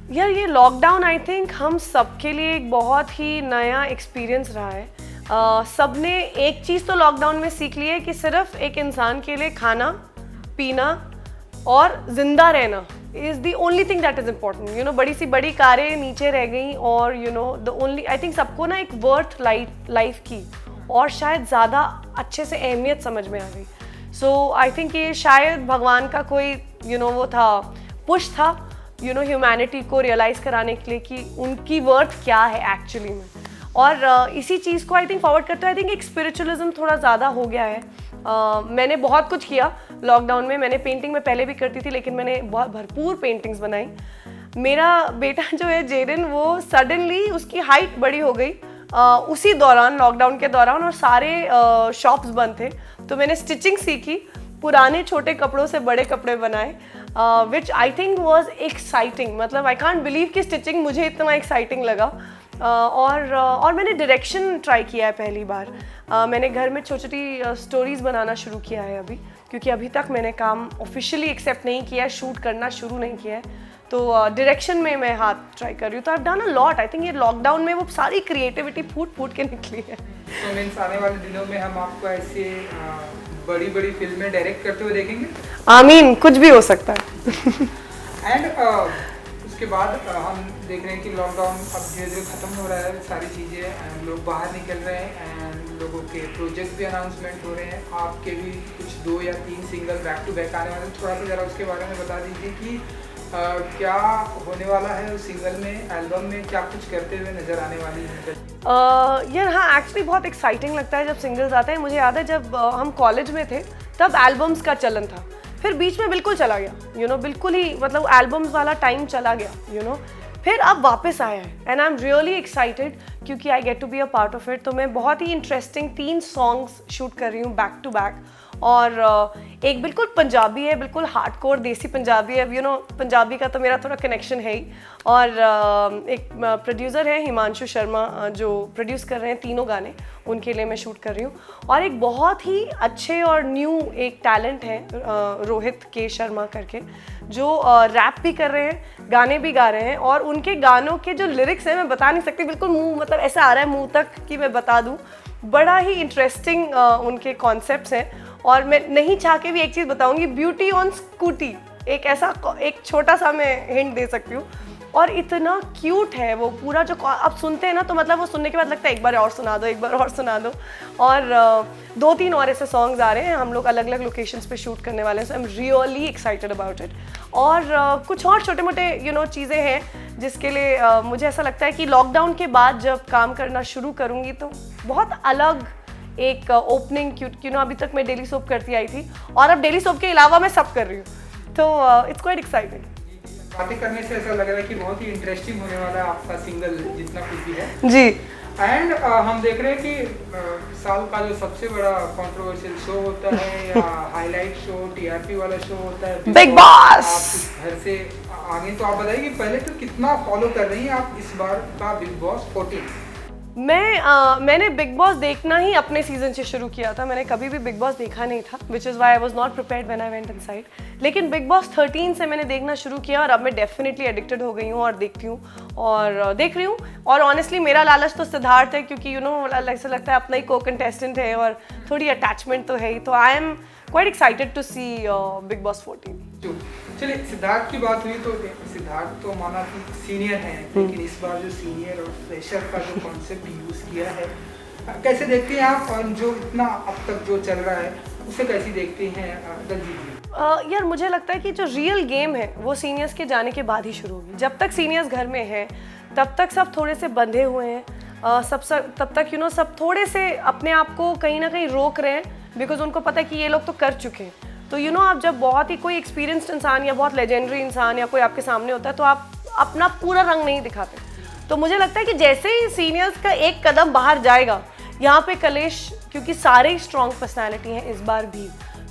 यार ये lockdown I think हम सबके लिए एक बहुत ही नया एक्सपीरियंस रहा है। सबने एक चीज़ तो लॉकडाउन में सीख ली है कि सिर्फ एक इंसान के लिए खाना पीना और जिंदा रहना is the only thing that is important. You know, बड़ी सी बड़ी कारें नीचे रह गई और you know the only I think सबको ना एक वर्थ लाइफ की और शायद ज़्यादा अच्छे से अहमियत समझ में आ गई। सो आई थिंक ये शायद भगवान का कोई वो था, पुश था ह्यूमैनिटी को रियलाइज़ कराने के लिए कि उनकी वर्थ क्या है एक्चुअली में। और इसी चीज़ को आई थिंक फॉरवर्ड करते हुए आई थिंक एक स्पिरिचुअलिज्म थोड़ा ज़्यादा हो गया है। मैंने बहुत कुछ किया लॉकडाउन में। मैंने पेंटिंग में पहले भी करती थी लेकिन मैंने बहुत भरपूर पेंटिंग्स बनाई। मेरा बेटा जो है जेरिन, वो सडनली उसकी हाइट बड़ी हो गई उसी दौरान, लॉकडाउन के दौरान, और सारे शॉप्स बंद थे। तो मैंने स्टिचिंग सीखी, पुराने छोटे कपड़ों से बड़े कपड़े बनाए, विच आई थिंक वॉज एक्साइटिंग। मतलब आई कांट बिलीव कि स्टिचिंग मुझे इतना एक्साइटिंग लगा। और मैंने डायरेक्शन ट्राई किया है पहली बार। मैंने घर में छोटी छोटी स्टोरीज़ बनाना शुरू किया है अभी, क्योंकि अभी तक मैंने काम ऑफिशियली एक्सेप्ट नहीं किया है, शूट करना शुरू नहीं किया है। तो डायरेक्शन में मैं हाथ ट्राई कर रही हूँ। तो I have done a lot. I think ये लॉकडाउन में वो सारी क्रिएटिविटी फूट के निकली है। तो मीन्स आने वाले दिनों में हम आपको ऐसे बड़ी बड़ी फिल्में डायरेक्ट करते हुए देखेंगे? आमीन, कुछ भी हो सकता है। एंड उसके बाद हम देख रहे हैं कि लॉकडाउन अब धीरे धीरे खत्म हो रहा है, सारी चीज़ें, लोग बाहर निकल रहे हैं एंड लोगों के प्रोजेक्ट भी अनाउंसमेंट हो रहे हैं। आपके भी कुछ 2 या 3 सिंगल बैक टू बैक आने वाले हैं। थोड़ा सा ज़रा उसके बारे में बता दीजिए कि क्या होने वाला है उस सिंगल में, एल्बम में क्या कुछ करते हुए नज़र आने वाली है? यार हाँ, एक्चुअली बहुत एक्साइटिंग लगता है जब सिंगल्स आते हैं। मुझे याद है जब हम कॉलेज में थे तब एल्बम्स का चलन था, फिर बीच में बिल्कुल चला गया। बिल्कुल ही मतलब एल्बम्स वाला टाइम चला गया। फिर अब वापस आया है and I am really excited क्योंकि I get to be a part of it. तो मैं बहुत ही इंटरेस्टिंग 3 सॉन्ग्स शूट कर रही हूँ बैक टू बैक। और एक बिल्कुल पंजाबी है, बिल्कुल हार्डकोर देसी पंजाबी है। पंजाबी का तो मेरा थोड़ा कनेक्शन है ही। और एक प्रोड्यूसर है हिमांशु शर्मा जो प्रोड्यूस कर रहे हैं तीनों गाने, उनके लिए मैं शूट कर रही हूँ। और एक बहुत ही अच्छे और न्यू एक टैलेंट है रोहित के शर्मा करके, जो रैप भी कर रहे हैं, गाने भी गा रहे हैं। और उनके गानों के जो लिरिक्स हैं मैं बता नहीं सकती, बिल्कुल मुंह मतलब ऐसा आ रहा है मुंह तक कि मैं बता दूँ। बड़ा ही इंटरेस्टिंग उनके कॉन्सेप्ट्स हैं। और मैं नहीं चाह के भी एक चीज़ बताऊंगी, ब्यूटी ऑन स्कूटी, एक ऐसा एक छोटा सा मैं हिंट दे सकती हूँ। और इतना क्यूट है वो पूरा, जो आप सुनते हैं ना तो मतलब वो सुनने के बाद लगता है एक बार और सुना दो, एक बार और सुना दो। और 2-3 और ऐसे सॉन्ग्स आ रहे हैं, हम लोग अलग अलग लोकेशंस पे शूट करने वाले हैं। So I am really excited about it. और कुछ और छोटे मोटे चीज़ें हैं जिसके लिए मुझे ऐसा लगता है कि लॉकडाउन के बाद जब काम करना शुरू करूँगी तो बहुत अलग एक ओपनिंग, क्योंकि अभी तक मैं डेली सोप करती आई थी और अब डेली सोप के अलावा मैं सब कर रही हूँ। तो इट्स क्वाइट एक्साइटिंग। बातें करने से ऐसा लग रहा है कि बहुत ही इंटरेस्टिंग होने वाला है आपका सिंगल, जितना कुछ भी है जी। एंड हम देख रहे हैं कि साल का जो सबसे बड़ा कंट्रोवर्शियल शो होता है या हाईलाइट शो, टीआरपी वाला शो होता है बिग बॉस। आप घर से आगे, तो आप बताइए कि पहले तो कितना फॉलो कर रही हैं आप इस बार का बिग बॉस 14? मैंने बिग बॉस देखना ही अपने सीजन से शुरू किया था। मैंने कभी भी बिग बॉस देखा नहीं था, which is why I was not prepared when I went inside. लेकिन बिग बॉस 13 से मैंने देखना शुरू किया और अब मैं डेफिनेटली एडिक्टेड हो गई हूँ और देखती हूँ और देख रही हूँ। और ऑनेस्टली मेरा लालच तो सिद्धार्थ है, क्योंकि ऐसा लगता है अपना ही को कंटेस्टेंट है और थोड़ी अटैचमेंट तो है ही। तो I am quite excited to see big boss 14। चलिए, सिद्धार्थ की बात हुई तो सिद्धार्थ तो माना कि सीनियर हैं, लेकिन इस बार जो सीनियर और फ्रेशर का जो कॉन्सेप्ट यूज़ किया है, कैसे देखते हैं आप? और जो इतना अब तक जो चल रहा है उसे कैसे देखते हैं दलजीत जी? यार मुझे लगता है कि जो रियल गेम है वो सीनियर्स के जाने के बाद ही शुरू होगी। जब तक सीनियर्स घर में हैं तब तक सब थोड़े से बंधे हुए हैं, तब तक सब थोड़े से अपने आप को कहीं ना कहीं रोक रहे हैं, बिकॉज उनको पता है कि ये लोग तो कर चुके हैं। तो आप जब बहुत ही कोई एक्सपीरियंस्ड इंसान या बहुत लेजेंडरी इंसान या कोई आपके सामने होता है तो आप अपना पूरा रंग नहीं दिखाते। तो मुझे लगता है कि जैसे ही सीनियर्स का एक कदम बाहर जाएगा, यहाँ पे कलेश, क्योंकि सारे ही स्ट्रॉन्ग पर्सनैलिटी हैं इस बार भी,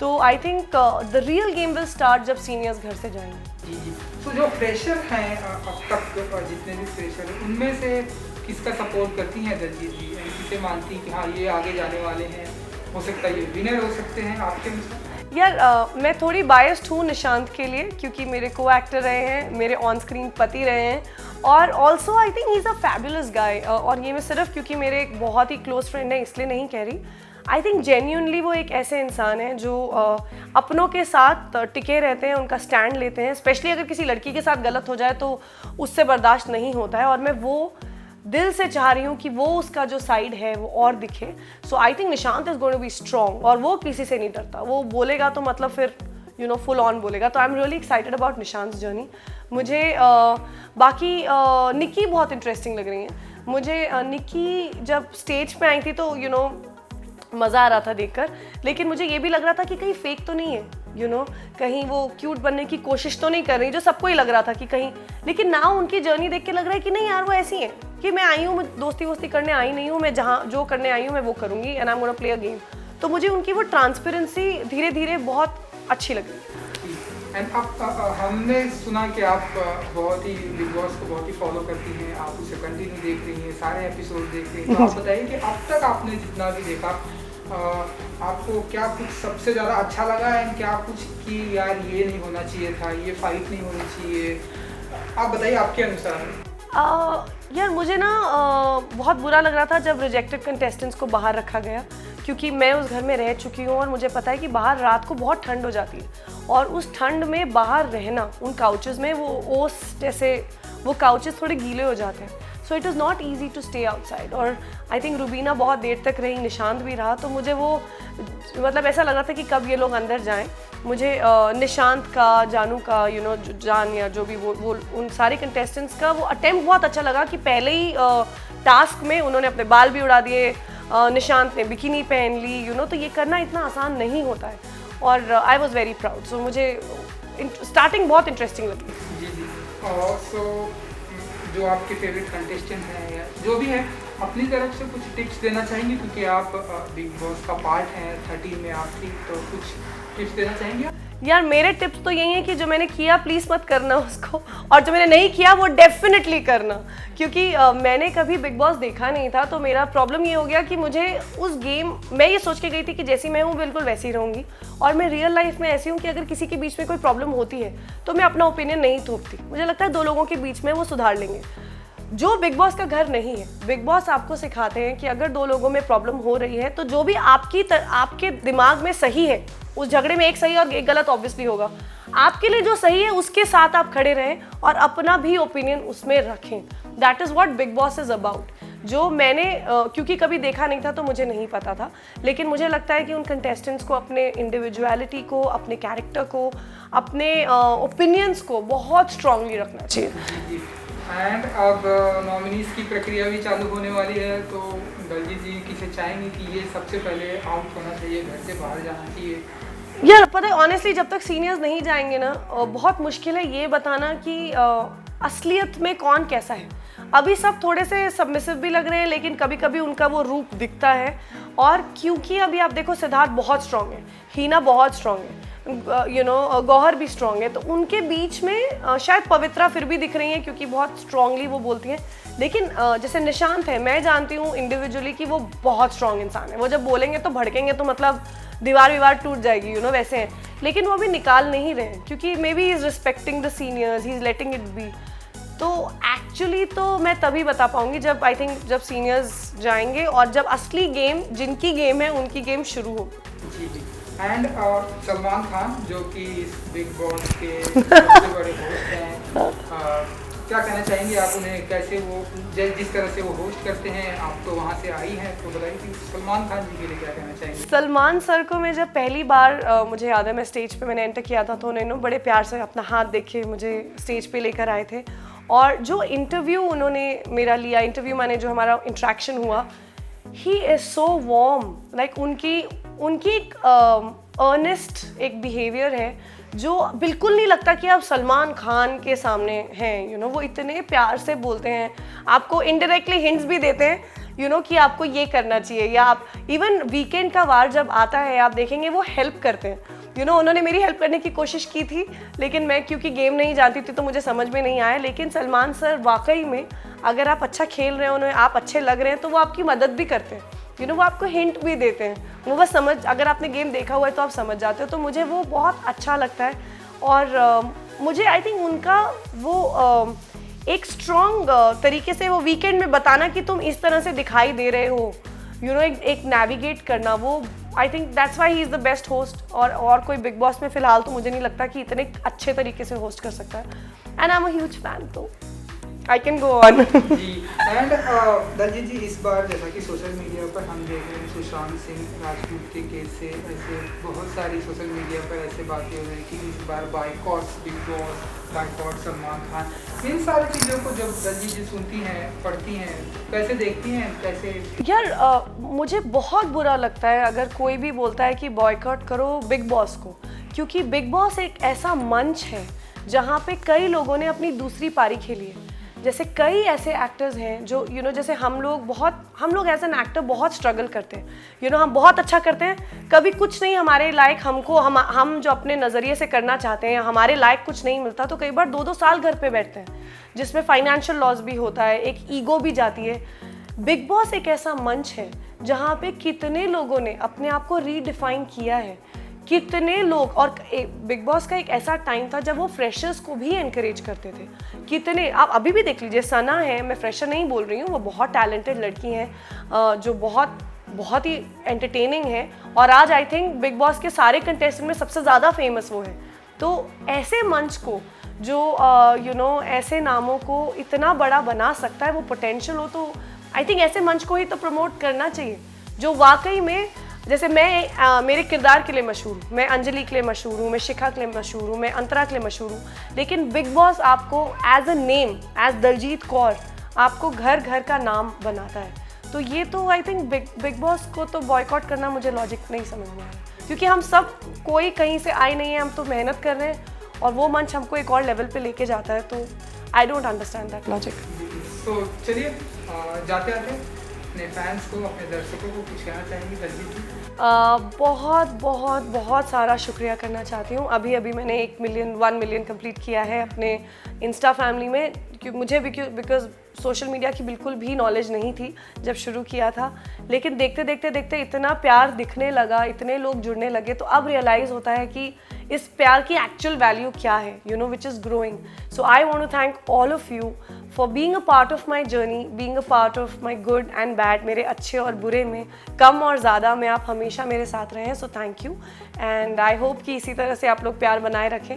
तो I think the real game will start जब सीनियर्स घर से जाएंगे। जी। तो जो फ्रेशर हैं अब तक जितने भी फ्रेशर हैं, उनमें से किसका सपोर्ट करती हैं दलजीत जी? किसे मानती हैं कि हाँ ये आगे जाने वाले हैं, हो सकता है ये विनर हो सकते हैं आपके अनुसार? यार मैं थोड़ी बायस्ड हूँ निशांत के लिए, क्योंकि मेरे को एक्टर रहे हैं, मेरे ऑन स्क्रीन पति रहे हैं, और also I think he is a fabulous guy. और ये मैं सिर्फ क्योंकि मेरे एक बहुत ही क्लोज फ्रेंड है इसलिए नहीं कह रही। आई थिंक जेन्यूनली वो एक ऐसे इंसान है जो अपनों के साथ टिके रहते हैं, उनका स्टैंड लेते हैं, स्पेशली अगर किसी लड़की के साथ गलत हो जाए तो उससे बर्दाश्त नहीं होता है, और मैं वो दिल से चाह रही हूँ कि वो उसका जो साइड है वो और दिखे। So I think Nishant is going to be strong, और वो किसी से नहीं डरता, वो बोलेगा तो मतलब फिर फुल ऑन बोलेगा। तो I am really excited about Nishant journey. मुझे बाकी निक्की बहुत इंटरेस्टिंग लग रही है मुझे। निक्की जब स्टेज पे आई थी तो मज़ा आ रहा था देखकर, लेकिन मुझे ये भी लग रहा था कि कहीं फेक तो नहीं है, कहीं वो क्यूट बनने की कोशिश तो नहीं कर रही, जो सबको ही लग रहा था कि कहीं। लेकिन ना उनकी जर्नी देख के लग रहा है कि नहीं यार, वो ऐसी है कि मैं आई हूँ, मैं दोस्ती वोस्ती करने आई नहीं हूँ, मैं जहाँ जो करने आई हूँ मैं वो करूँगी, and I am gonna play a game. तो मुझे उनकी वो ट्रांसपेरेंसी धीरे धीरे बहुत अच्छी लगी। एंड अब हमने सुना कि आप बहुत ही बिग बॉस को बहुत ही फॉलो करती हैं, आप उसे कंटिन्यू देख रही हैं, सारे एपिसोड देख रही हैं। तो आप बताइए कि अब तक आपने जितना भी देखा, आपको क्या कुछ सबसे ज़्यादा अच्छा लगा, एंड क्या कुछ कि यार ये नहीं होना चाहिए था, ये फाइट नहीं होनी चाहिए, आप बताइए आपके अनुसार। यार मुझे ना बहुत बुरा लग रहा था जब रिजेक्टेड कंटेस्टेंट्स को बाहर रखा गया, क्योंकि मैं उस घर में रह चुकी हूँ और मुझे पता है कि बाहर रात को बहुत ठंड हो जाती है, और उस ठंड में बाहर रहना उन काउचेस में, वो ओस जैसे वो काउचेस थोड़े गीले हो जाते हैं। So it is not easy to stay outside. और आई थिंक रुबीना बहुत देर तक रही, निशांत भी रहा, तो मुझे वो मतलब ऐसा लग रहा था कि कब ये लोग अंदर जाएं। मुझे निशांत का, जानू का, जान या जो भी वो उन सारे कंटेस्टेंट्स का वो अटेम्प्ट बहुत अच्छा लगा कि पहले ही टास्क में उन्होंने अपने बाल भी उड़ा दिए, निशांत ने बिकिनी पहन ली, तो ये करना इतना आसान नहीं होता है, और आई वॉज वेरी प्राउड। सो मुझे स्टार्टिंग बहुत इंटरेस्टिंग लगी। जी जी। और सो जो आपके फेवरेट कंटेस्टेंट हैं या जो भी है, अपनी तरफ से कुछ टिप्स देना चाहेंगे, क्योंकि आप बिग बॉस का पार्ट हैं, 13 में आप थी, तो कुछ टिप्स देना चाहेंगे आप? यार मेरे टिप्स तो यही है कि जो मैंने किया प्लीज़ मत करना उसको, और जो मैंने नहीं किया वो डेफिनेटली करना, क्योंकि मैंने कभी बिग बॉस देखा नहीं था। तो मेरा प्रॉब्लम ये हो गया कि मुझे उस गेम, मैं ये सोच के गई थी कि जैसी मैं हूँ बिल्कुल वैसी रहूँगी, और मैं रियल लाइफ में ऐसी हूँ कि अगर किसी के बीच में कोई प्रॉब्लम होती है तो मैं अपना ओपिनियन नहीं थोपती। मुझे लगता है 2 लोगों के बीच में वो सुधार लेंगे। जो बिग बॉस का घर नहीं है, बिग बॉस आपको सिखाते हैं कि अगर 2 लोगों में प्रॉब्लम हो रही है तो जो भी आपके दिमाग में सही है, उस झगड़े में एक सही और एक गलत ऑब्वियसली होगा, आपके लिए जो सही है उसके साथ आप खड़े रहें और अपना भी ओपिनियन उसमें रखें। That is what big boss is about. जो मैंने क्योंकि कभी देखा नहीं था तो मुझे नहीं पता था, लेकिन मुझे लगता है कि उन कंटेस्टेंट्स को अपने इंडिविजुअलिटी को, अपने कैरेक्टर को, अपने ओपिनियंस को बहुत स्ट्रांगली रखना चाहिए। एंड अब नॉमिनीज की प्रक्रिया भी चालू होने वाली है, तो दलजीत जी किसे चाहेंगे कि ये सबसे पहले आउट होना चाहिए, घर से बाहर जाना चाहिए? यार पता है ऑनेस्टली जब तक सीनियर्स नहीं जाएंगे ना, बहुत मुश्किल है ये बताना कि असलियत में कौन कैसा है। अभी सब थोड़े से सबमिसिव भी लग रहे हैं, लेकिन कभी कभी उनका वो रूप दिखता है। और क्योंकि अभी आप देखो सिद्धार्थ बहुत स्ट्रांग है, हीना बहुत स्ट्रांग है, गौहर भी स्ट्रांग है, तो उनके बीच में शायद पवित्रा फिर भी दिख रही हैं क्योंकि बहुत स्ट्रांगली वो बोलती हैं। लेकिन जैसे निशांत है, मैं जानती हूँ इंडिविजुअली कि वो बहुत स्ट्रांग इंसान है, वो जब बोलेंगे तो भड़केंगे तो मतलब दीवार टूट जाएगी, वैसे हैं। लेकिन वो अभी निकाल नहीं रहे हैं क्योंकि may be is respecting the seniors, he is letting it be. तो एक्चुअली तो मैं तभी बता पाऊंगी जब आई थिंक जब सीनियर्स जाएंगे और जब असली गेम, जिनकी गेम है उनकी गेम शुरू होगी। जी जी। एंड सलमान खान जो कि इस बिग बॉस के सबसे बड़े होस्ट हैं, क्या कहना चाहेंगे आप उन्हें? कैसे वो जिस तरह से वो होस्ट करते हैं, आप तो वहाँ से आई हैं, तो बताइए कि सलमान खान जी के लिए क्या कहना चाहेंगे? सलमान सर को मैं जब पहली बार मुझे याद है मैं स्टेज पे मैंने एंटर किया था, तो उन्होंने बड़े प्यार से अपना हाथ देखे मुझे स्टेज पे लेकर आए थे, और जो इंटरव्यू उन्होंने मेरा लिया, इंटरव्यू माने जो हमारा इंट्रैक्शन हुआ, he is so warm. Like उनकी एक अर्नेस्ट एक बिहेवियर है जो बिल्कुल नहीं लगता कि आप सलमान खान के सामने हैं। वो इतने प्यार से बोलते हैं, आपको इनडायरेक्टली हिंट्स भी देते हैं कि आपको ये करना चाहिए, या आप इवन वीकेंड का वार जब आता है आप देखेंगे वो हेल्प करते हैं। उन्होंने मेरी हेल्प करने की कोशिश की थी, लेकिन मैं क्योंकि गेम नहीं जानती थी तो मुझे समझ में नहीं आया। लेकिन सलमान सर वाकई में अगर आप अच्छा खेल रहे हो, उन्हें आप अच्छे लग रहे हैं, तो वो आपकी मदद भी करते हैं। वो आपको हिंट भी देते हैं, वो बस समझ, अगर आपने गेम देखा हुआ है तो आप समझ जाते हो। तो मुझे वो बहुत अच्छा लगता है। और मुझे आई थिंक उनका वो एक स्ट्रॉन्ग तरीके से वो वीकेंड में बताना कि तुम इस तरह से दिखाई दे रहे हो, एक नेविगेट करना, वो I think that's why he is the best host. और कोई बिग बॉस में फ़िलहाल तो मुझे नहीं लगता कि इतने अच्छे तरीके से होस्ट कर सकता है। And I am a huge fan, तो आई कैन गो ऑन। जी। एंड दलजीत जी, इस बार जैसा कि सोशल मीडिया पर हम देख रहे हैं सुशांत सिंह राजपूत के केस से ऐसे बहुत सारी सोशल मीडिया पर ऐसे बातें हो रही हैं कि इस बार बाइकॉट बिग बॉस, बाइकॉट सलमान खान, इन सारी चीज़ों को जब दलजीत जी सुनती हैं, पढ़ती हैं, कैसे देखती हैं, कैसे? यार मुझे बहुत बुरा लगता है अगर कोई भी बोलता है कि बॉयकॉट करो बिग बॉस को, क्योंकि बिग बॉस एक ऐसा मंच है जहाँ पे कई लोगों ने अपनी दूसरी पारी खेली है। जैसे कई ऐसे एक्टर्स हैं जो जैसे हम लोग एज एन एक्टर बहुत स्ट्रगल करते हैं, हम बहुत अच्छा करते हैं, कभी कुछ नहीं हमारे लायक, हम जो अपने नज़रिए से करना चाहते हैं हमारे लायक कुछ नहीं मिलता, तो कई बार 2-2 साल घर पे बैठते हैं, जिसमें फाइनेंशियल लॉस भी होता है, एक ईगो भी जाती है। बिग बॉस एक ऐसा मंच है जहाँ पे कितने लोगों ने अपने आप को रीडिफाइन किया है, कितने लोग, और बिग बॉस का एक ऐसा टाइम था जब वो फ्रेशर्स को भी एनकरेज करते थे। कितने, आप अभी भी देख लीजिए, सना है, मैं फ्रेशर नहीं बोल रही हूँ, वो बहुत टैलेंटेड लड़की हैं जो बहुत ही एंटरटेनिंग है, और आज आई थिंक बिग बॉस के सारे कंटेस्टेंट में सबसे ज़्यादा फेमस वो है। तो ऐसे मंच को जो ऐसे नामों को इतना बड़ा बना सकता है, वो पोटेंशियल हो, तो आई थिंक ऐसे मंच को ही तो प्रमोट करना चाहिए, जो वाकई में, जैसे मैं मेरे किरदार के लिए मशहूर हूँ, मैं अंजलि के लिए मशहूर हूँ, मैं शिखा के लिए मशहूर हूँ, मैं अंतरा के लिए मशहूर हूँ, लेकिन बिग बॉस आपको as a name, as Daljeet Kaur, आपको घर घर का नाम बनाता है। तो ये तो आई थिंक बिग बॉस को तो बॉयकॉट करना मुझे लॉजिक नहीं समझ में आ रहा, क्योंकि हम सब कोई कहीं से आए नहीं है, हम तो मेहनत कर रहे हैं और वो मंच हमको एक और लेवल पे लेके जाता है। तो I don't understand that logic. तो चलिए जाते आते अपने फैंस को, अपने दर्शकों को कुछ कहना चाहेंगे दलजीत जी? बहुत बहुत बहुत सारा शुक्रिया करना चाहती हूँ। अभी मैंने 1 मिलियन कंप्लीट किया है अपने इंस्टा फैमिली में, क्योंकि मुझे बिकॉज सोशल मीडिया की बिल्कुल भी नॉलेज नहीं थी जब शुरू किया था, लेकिन देखते देखते इतना प्यार दिखने लगा, इतने लोग जुड़ने लगे, तो अब रियलाइज़ होता है कि इस प्यार की एक्चुअल वैल्यू क्या है, which is growing. So I want to thank all of you for being a part of my journey, being a part of my good and bad, मेरे अच्छे और बुरे में, कम और ज़्यादा में आप हमेशा मेरे साथ रहे हैं। So thank you, and I hope कि इसी तरह से आप लोग प्यार बनाए रखें।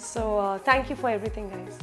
So thank you for everything guys.